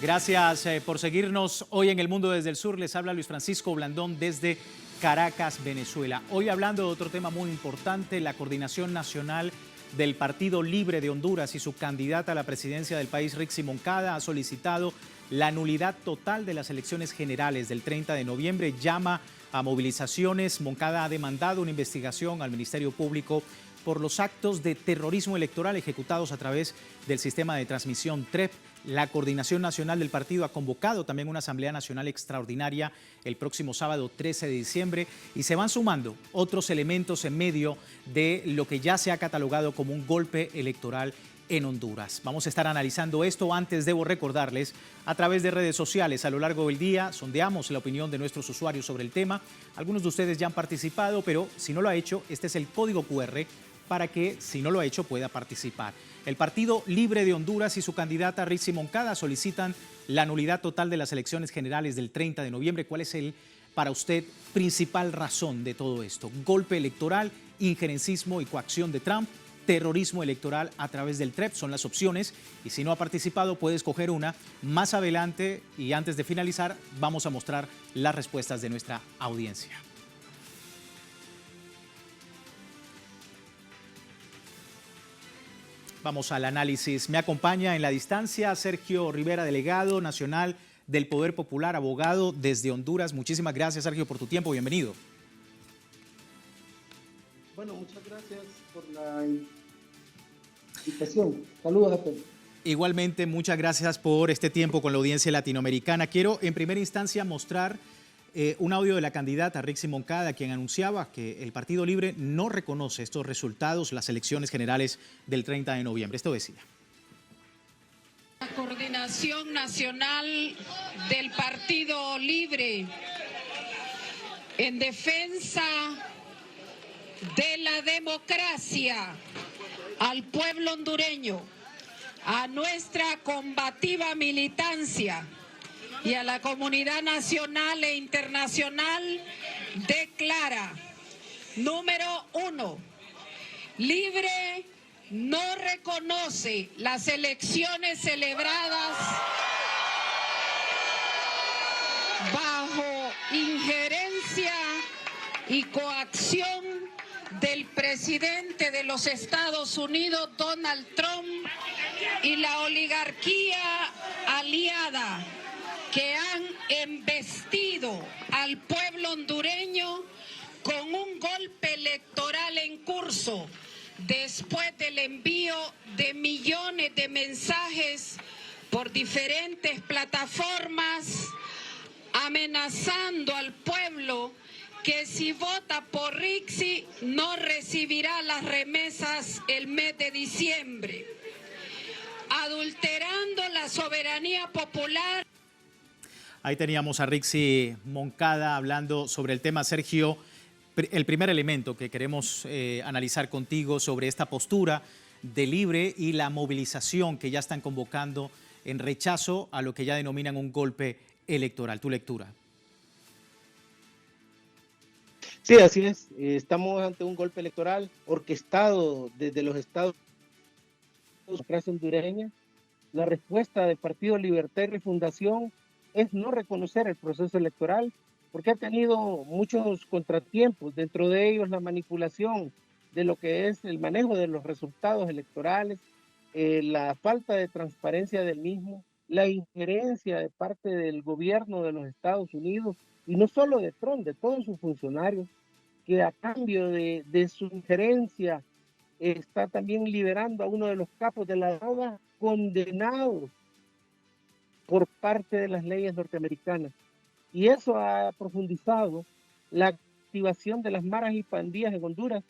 Gracias por seguirnos hoy en El Mundo desde el Sur. Les habla Luis Francisco Blandón desde Caracas, Venezuela. Hoy hablando de otro tema muy importante, la coordinación nacional del Partido Libre de Honduras y su candidata a la presidencia del país, Rixi Moncada, ha solicitado la nulidad total de las elecciones generales del 30 de noviembre. Llama a movilizaciones. Moncada ha demandado una investigación al Ministerio Público por los actos de terrorismo electoral ejecutados a través del sistema de transmisión TREP. La Coordinación Nacional del Partido ha convocado también una Asamblea Nacional Extraordinaria el próximo sábado 13 de diciembre y se van sumando otros elementos en medio de lo que ya se ha catalogado como un golpe electoral en Honduras. Vamos a estar analizando esto. Antes debo recordarles, a través de redes sociales a lo largo del día sondeamos la opinión de nuestros usuarios sobre el tema. Algunos de ustedes ya han participado, pero si no lo ha hecho, este es el código QR para que, si no lo ha hecho, pueda participar. El Partido Libre de Honduras y su candidata Rixi Moncada solicitan la nulidad total de las elecciones generales del 30 de noviembre. ¿Cuál es para usted, principal razón de todo esto? ¿Golpe electoral, injerencismo y coacción de Trump? ¿Terrorismo electoral a través del TREP? Son las opciones y si no ha participado puede escoger una. Más adelante y antes de finalizar vamos a mostrar las respuestas de nuestra audiencia. Vamos al análisis. Me acompaña en la distancia Sergio Rivera, delegado nacional del Poder Popular, abogado desde Honduras. Muchísimas gracias, Sergio, por tu tiempo. Bienvenido. Bueno, muchas gracias por la invitación. Saludos a todos. Igualmente, muchas gracias por este tiempo con la audiencia latinoamericana. Quiero en primera instancia mostrar un audio de la candidata Rixi Moncada, quien anunciaba que el Partido Libre no reconoce estos resultados, las elecciones generales del 30 de noviembre. Esto decía. La Coordinación Nacional del Partido Libre en defensa de la democracia, al pueblo hondureño, a nuestra combativa militancia y a la comunidad nacional e internacional, declara: número 1, Libre no reconoce las elecciones celebradas bajo injerencia y coacción del presidente de los Estados Unidos, Donald Trump, y la oligarquía aliada, que han embestido al pueblo hondureño con un golpe electoral en curso después del envío de millones de mensajes por diferentes plataformas amenazando al pueblo que si vota por Rixi no recibirá las remesas el mes de diciembre, adulterando la soberanía popular. Ahí teníamos a Rixi Moncada hablando sobre el tema. Sergio, el primer elemento que queremos analizar contigo sobre esta postura de Libre y la movilización que ya están convocando en rechazo a lo que ya denominan un golpe electoral. ¿Tu lectura? Sí, así es. Estamos ante un golpe electoral orquestado desde los estados de la democracia hondureña. La respuesta del Partido Libertad y Refundación es no reconocer el proceso electoral porque ha tenido muchos contratiempos, dentro de ellos la manipulación de lo que es el manejo de los resultados electorales, la falta de transparencia del mismo, la injerencia de parte del gobierno de los Estados Unidos, y no solo de Trump, de todos sus funcionarios, que a cambio de su injerencia está también liberando a uno de los capos de la droga condenados por parte de las leyes norteamericanas. Y eso ha profundizado la activación de las maras y pandillas en Honduras,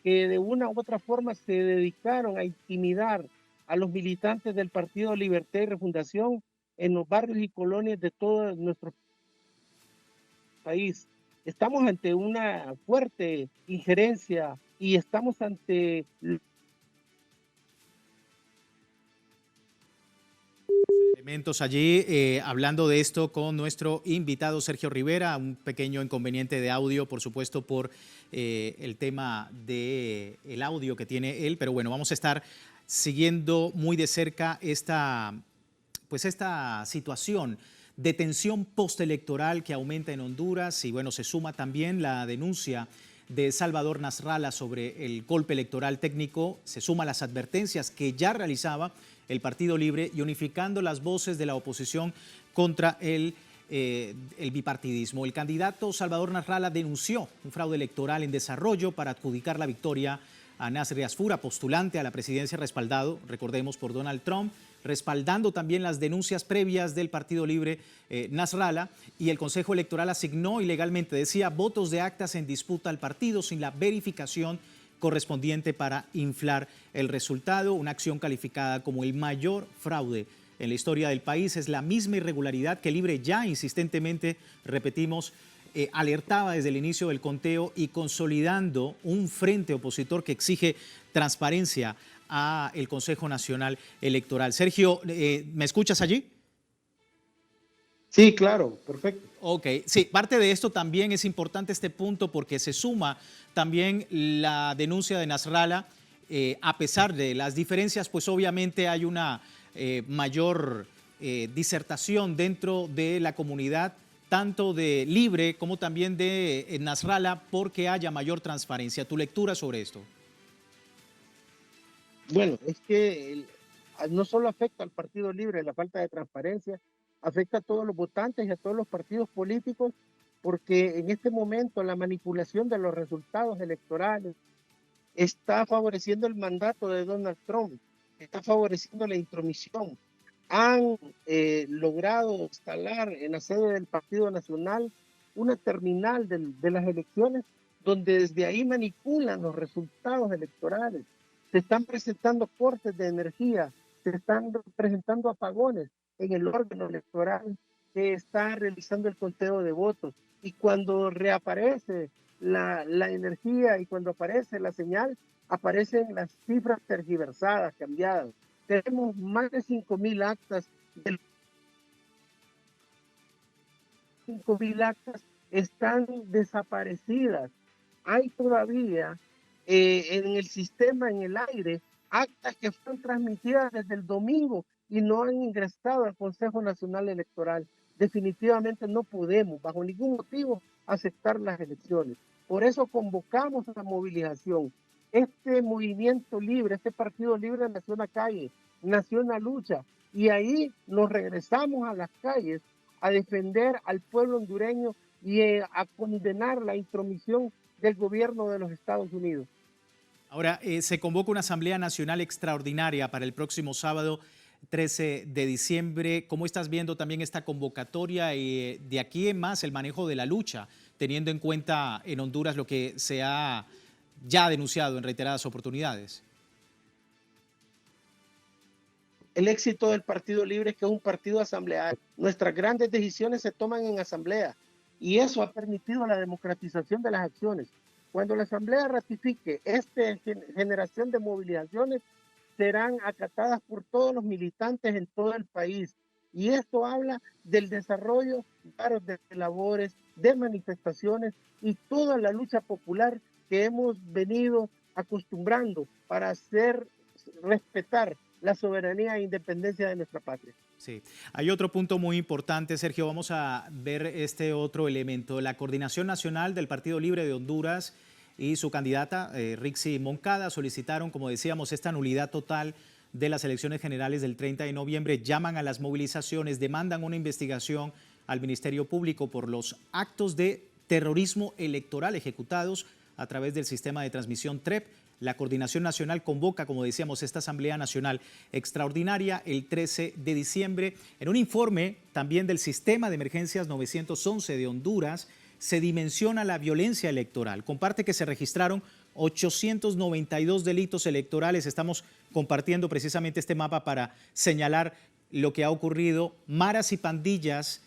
que de una u otra forma se dedicaron a intimidar a los militantes del Partido Libertad y Refundación en los barrios y colonias de todo nuestro país. Estamos ante una fuerte injerencia y estamos ante elementos allí, hablando de esto con nuestro invitado Sergio Rivera. Un pequeño inconveniente de audio, por supuesto, por el tema del audio que tiene él, pero bueno, vamos a estar siguiendo muy de cerca esta pues esta situación de tensión postelectoral que aumenta en Honduras y bueno, se suma también la denuncia de Salvador Nasrallah sobre el golpe electoral técnico, se suma las advertencias que ya realizaba el Partido Libre y unificando las voces de la oposición contra el bipartidismo. El candidato Salvador Nasrallah denunció un fraude electoral en desarrollo para adjudicar la victoria a Nasri Asfura, postulante a la presidencia respaldado, recordemos, por Donald Trump, respaldando también las denuncias previas del Partido Libre Nasrallah, y el Consejo Electoral asignó ilegalmente, decía, votos de actas en disputa al partido sin la verificación correspondiente para inflar el resultado, una acción calificada como el mayor fraude en la historia del país. Es la misma irregularidad que Libre ya insistentemente, repetimos, alertaba desde el inicio del conteo y consolidando un frente opositor que exige transparencia a el Consejo Nacional Electoral. Sergio, ¿me escuchas allí? Sí, claro, perfecto. Ok, sí, parte de esto también es importante este punto porque se suma también la denuncia de Nasrallah. A pesar de las diferencias, pues obviamente hay una mayor disertación dentro de la comunidad, tanto de Libre como también de Nasrallah, porque haya mayor transparencia. ¿Tu lectura sobre esto? Bueno, es que no solo afecta al Partido Libre la falta de transparencia, afecta a todos los votantes y a todos los partidos políticos, porque en este momento la manipulación de los resultados electorales está favoreciendo el mandato de Donald Trump, está favoreciendo la intromisión. Han logrado instalar en la sede del Partido Nacional una terminal de las elecciones donde desde ahí manipulan los resultados electorales. Se están presentando cortes de energía, se están presentando apagones en el órgano electoral que está realizando el conteo de votos. Y cuando reaparece la energía y cuando aparece la señal, aparecen las cifras tergiversadas, cambiadas. Tenemos más de 5,000 actas. 5,000 actas están desaparecidas. Hay todavía en el sistema, en el aire, actas que fueron transmitidas desde el domingo y no han ingresado al Consejo Nacional Electoral. Definitivamente no podemos, bajo ningún motivo, aceptar las elecciones. Por eso convocamos a la movilización. Este movimiento libre, este Partido Libre nació en la calle, nació en la lucha, y ahí nos regresamos a las calles a defender al pueblo hondureño y a condenar la intromisión del gobierno de los Estados Unidos. Ahora, se convoca una Asamblea Nacional Extraordinaria para el próximo sábado 13 de diciembre. ¿Cómo estás viendo también esta convocatoria y de aquí en más el manejo de la lucha, teniendo en cuenta en Honduras lo que se ha ya denunciado en reiteradas oportunidades? El éxito del Partido Libre es que es un partido asambleario. Nuestras grandes decisiones se toman en asamblea y eso ha permitido la democratización de las acciones. Cuando la asamblea ratifique esta generación de movilizaciones, serán acatadas por todos los militantes en todo el país. Y esto habla del desarrollo de labores, de manifestaciones y toda la lucha popular que hemos venido acostumbrando para hacer respetar la soberanía e independencia de nuestra patria. Sí, hay otro punto muy importante, Sergio. Vamos a ver este otro elemento. La Coordinación Nacional del Partido Libre de Honduras y su candidata, Rixi Moncada, solicitaron, como decíamos, esta nulidad total de las elecciones generales del 30 de noviembre. Llaman a las movilizaciones, demandan una investigación al Ministerio Público por los actos de terrorismo electoral ejecutados a través del sistema de transmisión TREP. La Coordinación Nacional convoca, como decíamos, esta Asamblea Nacional Extraordinaria el 13 de diciembre. En un informe también del Sistema de Emergencias 911 de Honduras, se dimensiona la violencia electoral. Comparte que se registraron 892 delitos electorales. Estamos compartiendo precisamente este mapa para señalar lo que ha ocurrido. Maras y pandillas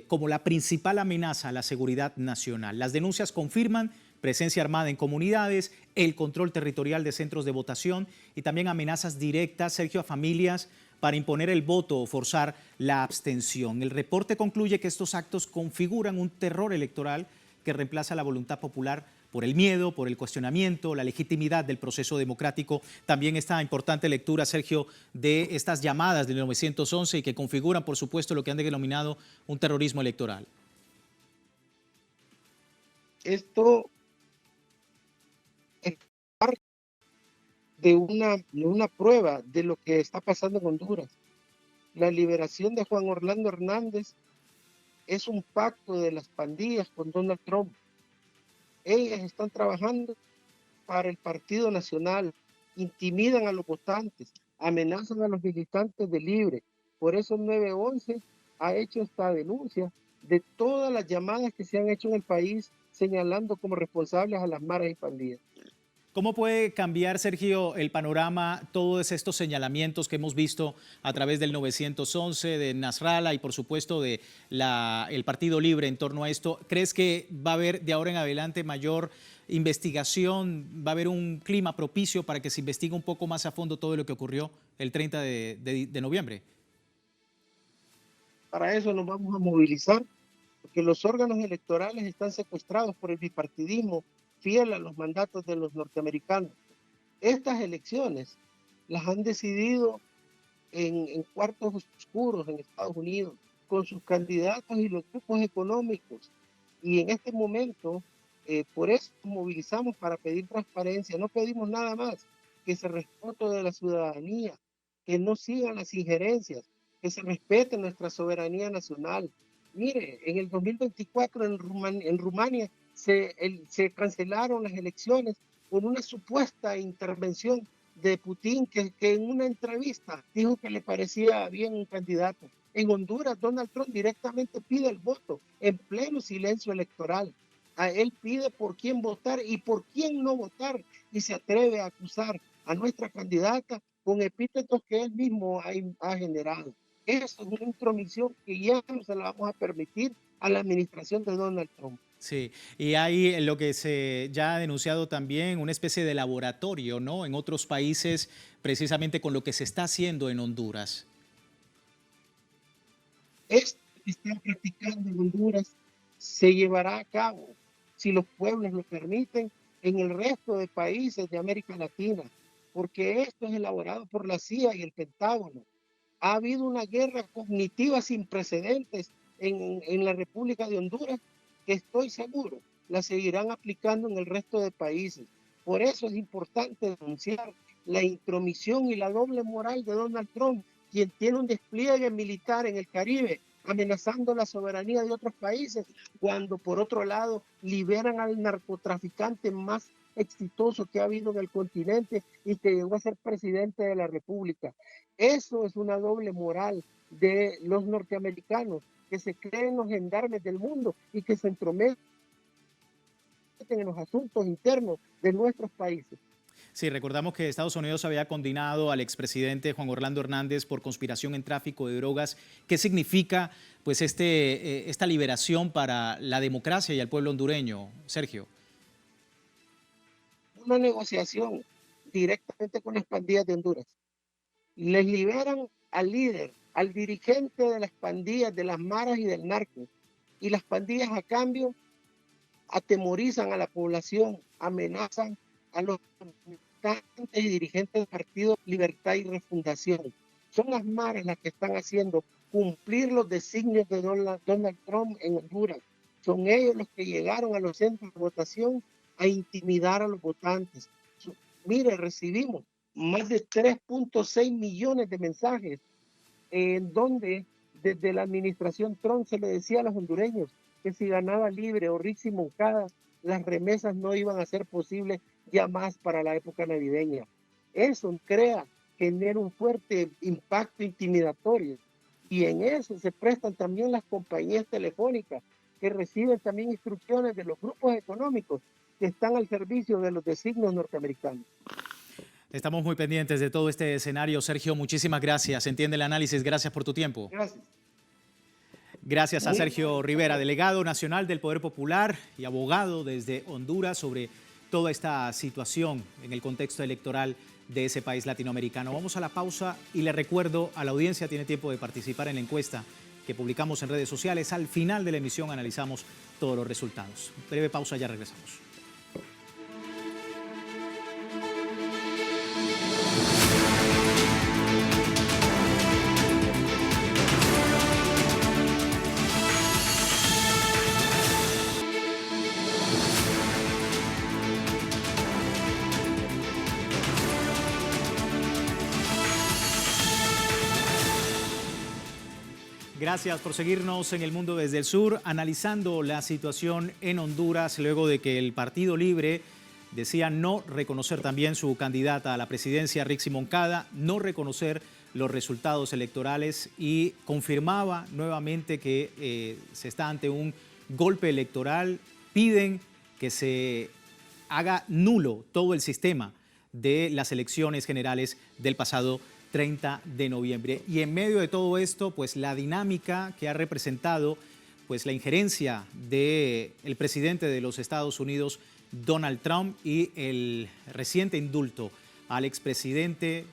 como la principal amenaza a la seguridad nacional. Las denuncias confirman presencia armada en comunidades, el control territorial de centros de votación y también amenazas directas, Sergio, a familias para imponer el voto o forzar la abstención. El reporte concluye que estos actos configuran un terror electoral que reemplaza la voluntad popular por el miedo, por el cuestionamiento, la legitimidad del proceso democrático. También esta importante lectura, Sergio, de estas llamadas del 911 y que configuran, por supuesto, lo que han denominado un terrorismo electoral. Esto es parte de una prueba de lo que está pasando en Honduras. La liberación de Juan Orlando Hernández es un pacto de las pandillas con Donald Trump. Ellas están trabajando para el Partido Nacional, intimidan a los votantes, amenazan a los militantes de Libre. Por eso el 911 ha hecho esta denuncia de todas las llamadas que se han hecho en el país señalando como responsables a las maras y pandillas. ¿Cómo puede cambiar, Sergio, el panorama, todos estos señalamientos que hemos visto a través del 911, de Nasrallah y, por supuesto, de el Partido Libre en torno a esto? ¿Crees que va a haber de ahora en adelante mayor investigación? ¿Va a haber un clima propicio para que se investigue un poco más a fondo todo lo que ocurrió el 30 de noviembre? Para eso nos vamos a movilizar, porque los órganos electorales están secuestrados por el bipartidismo fiel a los mandatos de los norteamericanos. Estas elecciones las han decidido en cuartos oscuros en Estados Unidos, con sus candidatos y los grupos económicos. Y en este momento, por eso movilizamos para pedir transparencia. No pedimos nada más que se respete de la ciudadanía, que no sigan las injerencias, que se respete nuestra soberanía nacional. Mire, en el 2024 en Rumania se cancelaron las elecciones por una supuesta intervención de Putin que en una entrevista dijo que le parecía bien un candidato. En Honduras, Donald Trump directamente pide el voto en pleno silencio electoral. Él pide por quién votar y por quién no votar y se atreve a acusar a nuestra candidata con epítetos que él mismo ha generado. Eso es una intromisión que ya no se la vamos a permitir a la administración de Donald Trump. Sí, y hay lo que se ya ha denunciado también, una especie de laboratorio, ¿no?, en otros países, precisamente con lo que se está haciendo en Honduras. Esto que están practicando en Honduras se llevará a cabo, si los pueblos lo permiten, en el resto de países de América Latina, porque esto es elaborado por la CIA y el Pentágono. Ha habido una guerra cognitiva sin precedentes en la República de Honduras, que estoy seguro la seguirán aplicando en el resto de países. Por eso es importante denunciar la intromisión y la doble moral de Donald Trump, quien tiene un despliegue militar en el Caribe, amenazando la soberanía de otros países, cuando por otro lado liberan al narcotraficante más exitoso que ha habido en el continente y que llegó a ser presidente de la República. Eso es una doble moral de los norteamericanos, que se creen los gendarmes del mundo y que se entrometen en los asuntos internos de nuestros países. Sí, recordamos que Estados Unidos había condenado al expresidente Juan Orlando Hernández por conspiración en tráfico de drogas. ¿Qué significa pues esta liberación para la democracia y al pueblo hondureño, Sergio? Una negociación directamente con las pandillas de Honduras. Les liberan al líder, al dirigente de las pandillas, de las maras y del narco. Y las pandillas a cambio atemorizan a la población, amenazan a los militantes y dirigentes del Partido Libertad y Refundación. Son las maras las que están haciendo cumplir los designios de Donald Trump en Honduras. Son ellos los que llegaron a los centros de votación a intimidar a los votantes. Mire, recibimos más de 3.6 millones de mensajes en donde desde la administración Trump se le decía a los hondureños que si ganaba Libre o Rixi Moncada, las remesas no iban a ser posibles ya más para la época navideña. Eso genera un fuerte impacto intimidatorio y en eso se prestan también las compañías telefónicas que reciben también instrucciones de los grupos económicos que están al servicio de los designios norteamericanos. Estamos muy pendientes de todo este escenario. Sergio, muchísimas gracias. Entiende el análisis. Gracias por tu tiempo. Gracias. Gracias a Sergio Rivera, delegado nacional del Poder Popular y abogado desde Honduras sobre toda esta situación en el contexto electoral de ese país latinoamericano. Vamos a la pausa y le recuerdo a la audiencia, tiene tiempo de participar en la encuesta que publicamos en redes sociales. Al final de la emisión analizamos todos los resultados. Breve pausa, ya regresamos. Gracias por seguirnos en El Mundo desde el Sur, analizando la situación en Honduras luego de que el Partido Libre decía no reconocer también su candidata a la presidencia, Rixi Moncada, no reconocer los resultados electorales y confirmaba nuevamente que se está ante un golpe electoral. Piden que se haga nulo todo el sistema de las elecciones generales del pasado 30 de noviembre. Y en medio de todo esto, pues la dinámica que ha representado pues la injerencia del presidente de los Estados Unidos, Donald Trump, y el reciente indulto al expresidente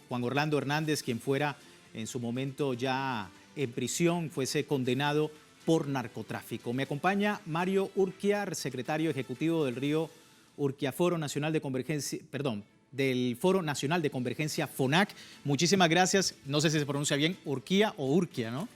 Juan Orlando Hernández, quien fuera en su momento ya en prisión, fuese condenado por narcotráfico. Me acompaña Mario Urquia, secretario ejecutivo del Río Urquia Foro Nacional de Convergencia, del Foro Nacional de Convergencia FONAC. Muchísimas gracias. No sé si se pronuncia bien Urquia o Urquia, ¿no?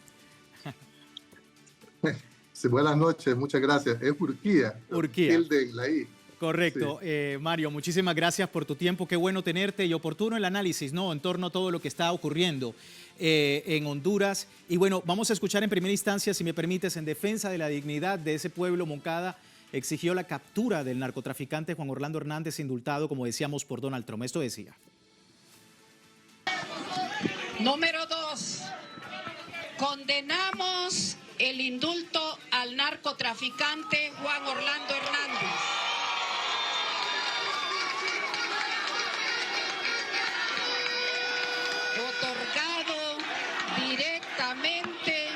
Sí, buenas noches, muchas gracias. Es Urquia. Urquia. El de la I. Correcto. Sí. Mario, muchísimas gracias por tu tiempo. Qué bueno tenerte y oportuno el análisis, ¿no?, en torno a todo lo que está ocurriendo en Honduras. Y bueno, vamos a escuchar en primera instancia, si me permites, en defensa de la dignidad de ese pueblo. Moncada exigió la captura del narcotraficante Juan Orlando Hernández, indultado, como decíamos, por Donald Trump. Esto decía. Número 2. Condenamos el indulto al narcotraficante Juan Orlando Hernández. Otorgado directamente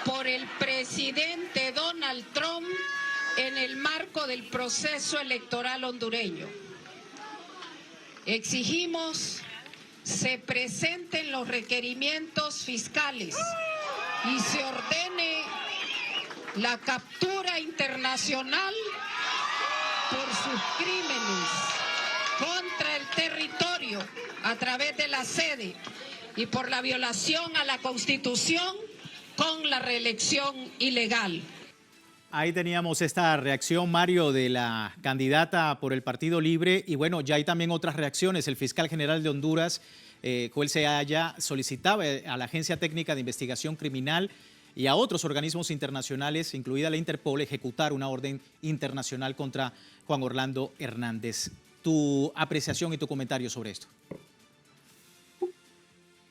por el presidente Donald Trump en el marco del proceso electoral hondureño. Exigimos se presenten los requerimientos fiscales y se ordene la captura internacional por sus crímenes contra el territorio a través de la sede y por la violación a la Constitución con la reelección ilegal. Ahí teníamos esta reacción, Mario, de la candidata por el Partido Libre. Y bueno, ya hay también otras reacciones. El fiscal general de Honduras, Joel Seaya, solicitaba a la Agencia Técnica de Investigación Criminal y a otros organismos internacionales, incluida la Interpol, ejecutar una orden internacional contra Juan Orlando Hernández. Tu apreciación y tu comentario sobre esto.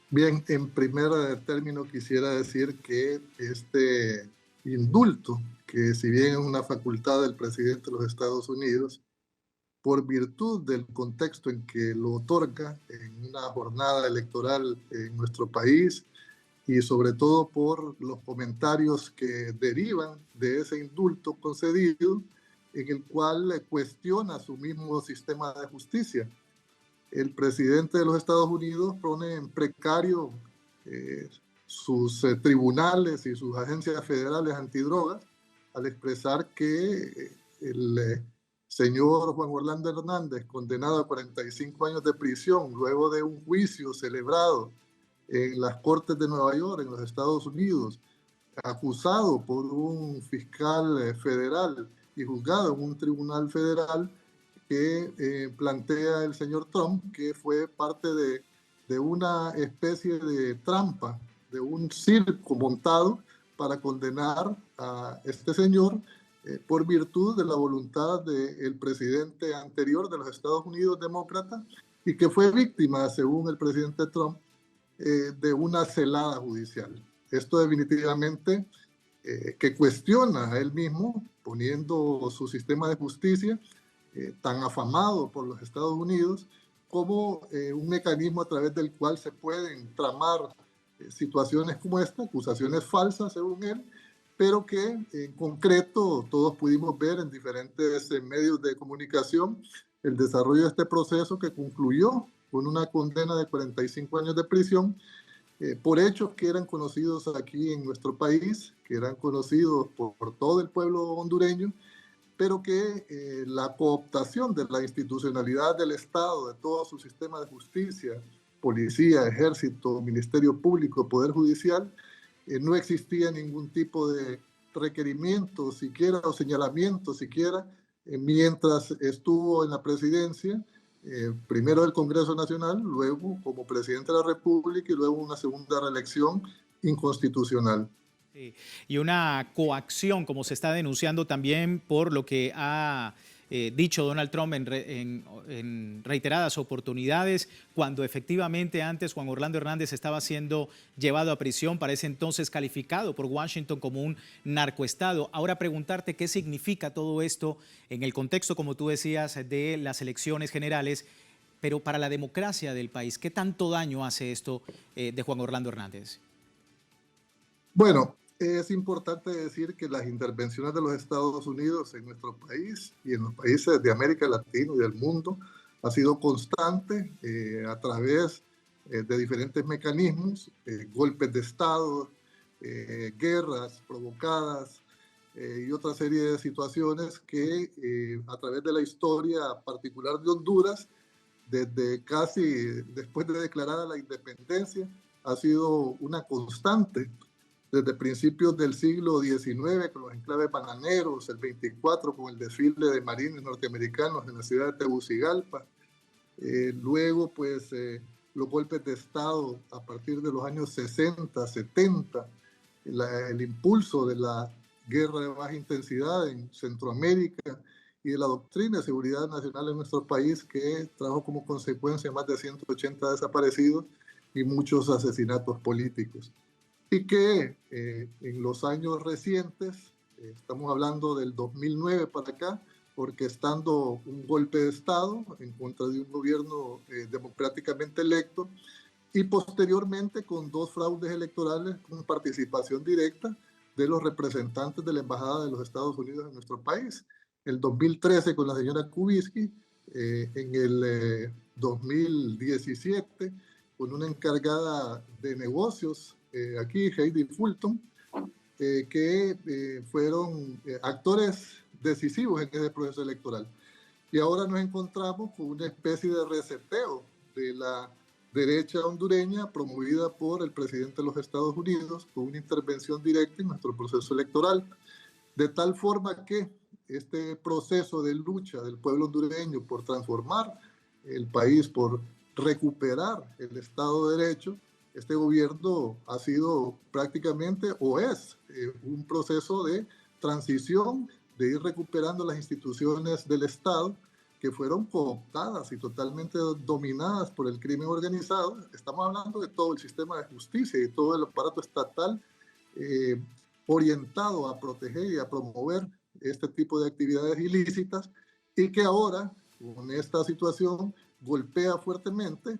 Bien, en primer término quisiera decir que este indulto, que si bien es una facultad del presidente de los Estados Unidos, por virtud del contexto en que lo otorga en una jornada electoral en nuestro país y sobre todo por los comentarios que derivan de ese indulto concedido, en el cual cuestiona su mismo sistema de justicia. El presidente de los Estados Unidos pone en precario sus tribunales y sus agencias federales antidrogas al expresar que el señor Juan Orlando Hernández, condenado a 45 años de prisión luego de un juicio celebrado en las Cortes de Nueva York, en los Estados Unidos, acusado por un fiscal federal y juzgado en un tribunal federal, que plantea el señor Trump, que fue parte de una especie de trampa, de un circo montado para condenar a este señor por virtud de la voluntad del presidente anterior de los Estados Unidos, demócrata, y que fue víctima, según el presidente Trump, de una celada judicial. Esto definitivamente que cuestiona a él mismo, poniendo su sistema de justicia tan afamado por los Estados Unidos como un mecanismo a través del cual se pueden tramar situaciones como esta, acusaciones falsas según él, pero que en concreto todos pudimos ver en diferentes medios de comunicación el desarrollo de este proceso, que concluyó con una condena de 45 años de prisión por hechos que eran conocidos aquí en nuestro país, que eran conocidos por todo el pueblo hondureño, pero que la cooptación de la institucionalidad del Estado, de todo su sistema de justicia, policía, ejército, ministerio público, poder judicial, no existía ningún tipo de requerimiento siquiera o señalamiento siquiera mientras estuvo en la presidencia, primero del Congreso Nacional, luego como presidente de la República y luego una segunda reelección inconstitucional. Sí. Y una coacción, como se está denunciando también por lo que ha dicho Donald Trump en reiteradas oportunidades, cuando efectivamente antes Juan Orlando Hernández estaba siendo llevado a prisión, para ese entonces calificado por Washington como un narcoestado. Ahora preguntarte qué significa todo esto en el contexto, como tú decías, de las elecciones generales, pero para la democracia del país, ¿qué tanto daño hace esto de Juan Orlando Hernández? Bueno, es importante decir que las intervenciones de los Estados Unidos en nuestro país y en los países de América Latina y del mundo ha sido constante a través de diferentes mecanismos, golpes de Estado, guerras provocadas y otra serie de situaciones que a través de la historia particular de Honduras, desde casi después de declarada la independencia, ha sido una constante. Desde principios del siglo XIX, con los enclaves bananeros, el 24 con el desfile de marines norteamericanos en la ciudad de Tegucigalpa. Luego, pues, los golpes de Estado a partir de los años 60, 70, el impulso de la guerra de baja intensidad en Centroamérica y de la doctrina de seguridad nacional en nuestro país, que trajo como consecuencia más de 180 desaparecidos y muchos asesinatos políticos. Y que en los años recientes, estamos hablando del 2009 para acá, orquestando un golpe de Estado en contra de un gobierno democráticamente electo y posteriormente con 2 fraudes electorales con participación directa de los representantes de la Embajada de los Estados Unidos en nuestro país. El 2013 con la señora Kubisky, en el 2017 con una encargada de negocios aquí, Heidi Fulton, que fueron actores decisivos en ese proceso electoral. Y ahora nos encontramos con una especie de reseteo de la derecha hondureña promovida por el presidente de los Estados Unidos con una intervención directa en nuestro proceso electoral, de tal forma que este proceso de lucha del pueblo hondureño por transformar el país, por recuperar el Estado de Derecho, este gobierno ha sido prácticamente, o es, un proceso de transición, de ir recuperando las instituciones del Estado que fueron cooptadas y totalmente dominadas por el crimen organizado. Estamos hablando de todo el sistema de justicia y todo el aparato estatal orientado a proteger y a promover este tipo de actividades ilícitas, y que ahora, con esta situación, golpea fuertemente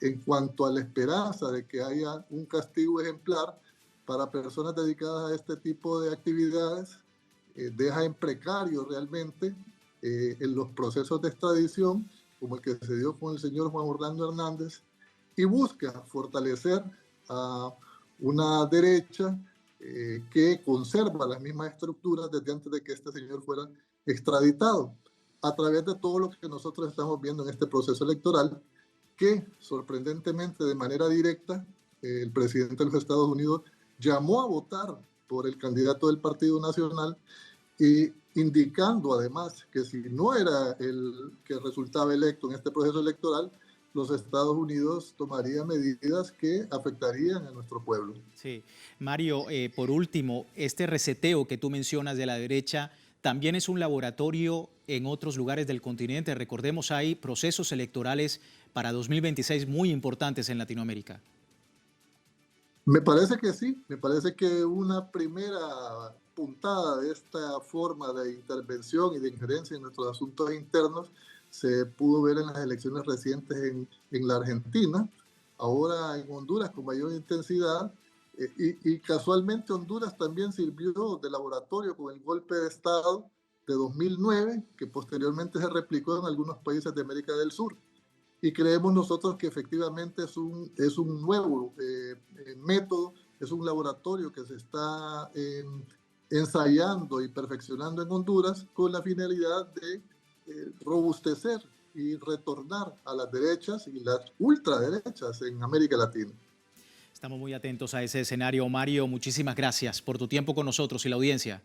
en cuanto a la esperanza de que haya un castigo ejemplar para personas dedicadas a este tipo de actividades, deja en precario realmente en los procesos de extradición, como el que se dio con el señor Juan Orlando Hernández, y busca fortalecer a una derecha que conserva las mismas estructuras desde antes de que este señor fuera extraditado, a través de todo lo que nosotros estamos viendo en este proceso electoral, que sorprendentemente de manera directa el presidente de los Estados Unidos llamó a votar por el candidato del Partido Nacional, y indicando además que si no era el que resultaba electo en este proceso electoral, los Estados Unidos tomaría medidas que afectarían a nuestro pueblo. Sí. Mario, por último, este reseteo que tú mencionas de la derecha también es un laboratorio en otros lugares del continente. Recordemos, hay procesos electorales para 2026 muy importantes en Latinoamérica. Me parece que sí, me parece que una primera puntada de esta forma de intervención y de injerencia en nuestros asuntos internos se pudo ver en las elecciones recientes en la Argentina, ahora en Honduras con mayor intensidad, y casualmente Honduras también sirvió de laboratorio con el golpe de Estado de 2009, que posteriormente se replicó en algunos países de América del Sur. y creemos nosotros que efectivamente es un nuevo método, es un laboratorio que se está ensayando y perfeccionando en Honduras con la finalidad de robustecer y retornar a las derechas y las ultraderechas en América Latina. Estamos muy atentos a ese escenario. Mario, muchísimas gracias por tu tiempo con nosotros y la audiencia.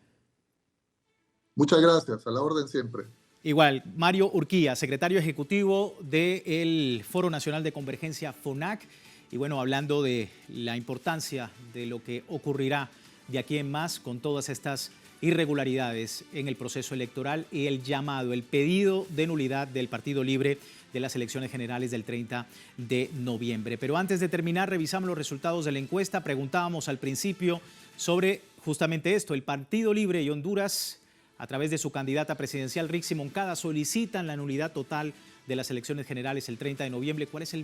Muchas gracias, a la orden siempre. Igual, Mario Urquía, secretario ejecutivo del Foro Nacional de Convergencia FONAC, y bueno, hablando de la importancia de lo que ocurrirá de aquí en más con todas estas irregularidades en el proceso electoral y el llamado, el pedido de nulidad del Partido Libre de las elecciones generales del 30 de noviembre. Pero antes de terminar, revisamos los resultados de la encuesta. Preguntábamos al principio sobre justamente esto, el Partido Libre y Honduras, a través de su candidata presidencial Rixi Moncada, solicitan la nulidad total de las elecciones generales el 30 de noviembre. ¿Cuál es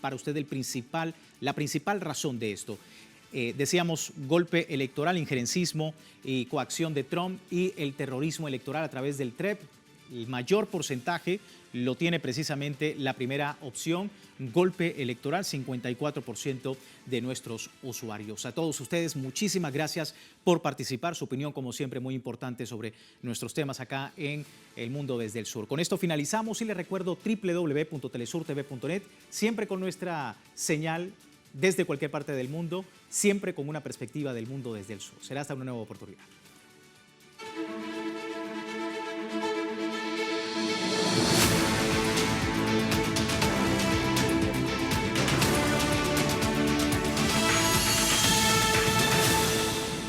para usted la principal razón de esto? Decíamos golpe electoral, injerencismo y coacción de Trump y el terrorismo electoral a través del TREP. El mayor porcentaje lo tiene precisamente la primera opción, golpe electoral, 54% de nuestros usuarios. A todos ustedes, muchísimas gracias por participar. Su opinión, como siempre, muy importante sobre nuestros temas acá en El Mundo desde el Sur. Con esto finalizamos y les recuerdo www.telesurtv.net, siempre con nuestra señal desde cualquier parte del mundo, siempre con una perspectiva del mundo desde el sur. Será hasta una nueva oportunidad.